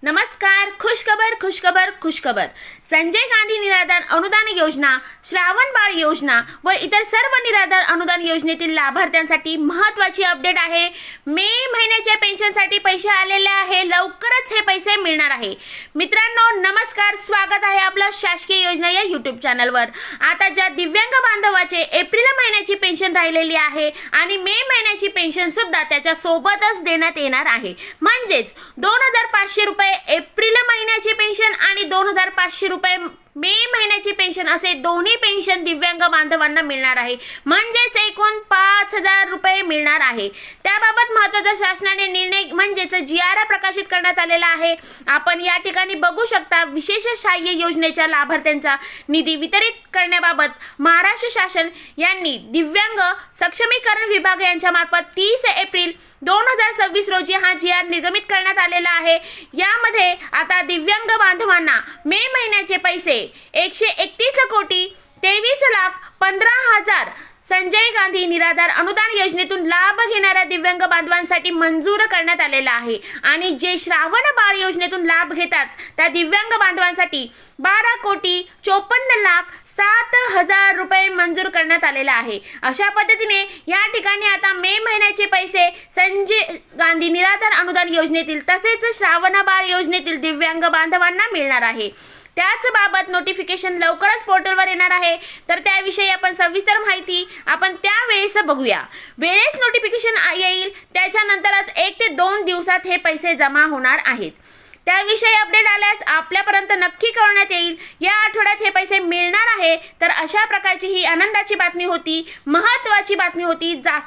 नमस्कार. खुशखबर. संजय गांधी निराधार अनुदान योजना, श्रावण बाळ योजना व इतर सर्व निराधार अनुदान योजनेतील लाभार्थ्यांसाठी महत्त्वाची अपडेट आहे. मे महिन्याच्या पेन्शनसाठी पैसे आलेले आहे. लवकरच हे पैसे मिळणार आहे. मित्रांनो नमस्कार, स्वागत आहे आपलं शासकीय योजना या यूट्यूब चॅनलवर. आता ज्या दिव्यांग बांधवाचे एप्रिल महिन्याची पेन्शन राहिलेली आहे आणि मे महिन्याची पेन्शन सुद्धा त्याच्या सोबतच देण्यात येणार आहे. म्हणजेच 2500 रुपये एप्रिल महिन्याची पेन्शन आणि 2500 रुपये मे महिन्याची पेन्शन असे दोन्ही पेन्शन दिव्यांग बांधवांना मिळणार आहे. म्हणजेच एकूण 5000 रुपये मिळणार आहे. त्याबाबत महत्त्वाचा शासनाने निर्णय म्हणजेच GR प्रकाशित करण्यात आलेला आहे. आपण या ठिकाणी बघू शकता. विशेष सहाय्य योजनेच्या लाभार्थ्यांचा निधी वितरित करण्याबाबत महाराष्ट्र शासन यांनी दिव्यांग सक्षमीकरण विभाग यांच्या मार्फत 30 एप्रिल 2026 रोजी हा GR निर्गमित करण्यात आलेला आहे. यामध्ये आता दिव्यांग बांधवांना मे महिन्याचे पैसे 131,23,15,000 संजय गांधी निराधार अनुदान योजनेतून लाभ घेणाऱ्या दिव्यांग बांधवांसाठी मंजूर करण्यात आलेला आहे. आणि जे श्रावण बाळ योजनेतून लाभ घेतात त्या दिव्यांग बांधवांसाठी 12,54,07,000 रुपये मंजूर करण्यात आलेला आहे. अशा पद्धतीने या ठिकाणी आता मे महिन्याचे पैसे संजय गांधी निराधार अनुदान योजनेतील तसेच श्रावण बाळ योजनेतील दिव्यांग बांधवांना मिळणार आहे. त्याच बाबत नोटिफिकेशन लवकरच पोर्टलवर येणार आहे. तर त्याविषयी आपण सविस्तर माहिती आपण त्यावेळेस बघूया. वेळेस नोटिफिकेशन येईल त्याच्यानंतरच 1 ते 2 दिवसात हे पैसे जमा होणार आहेत. त्याविषयी अपडेट आल्यास आपल्यापर्यंत नक्की कळवण्यात येईल. या आठवड्यात हे पैसे मिळणार आहे. तर अशा प्रकारची ही आनंदाची बातमी होती, महत्त्वाची बातमी होती. जास्त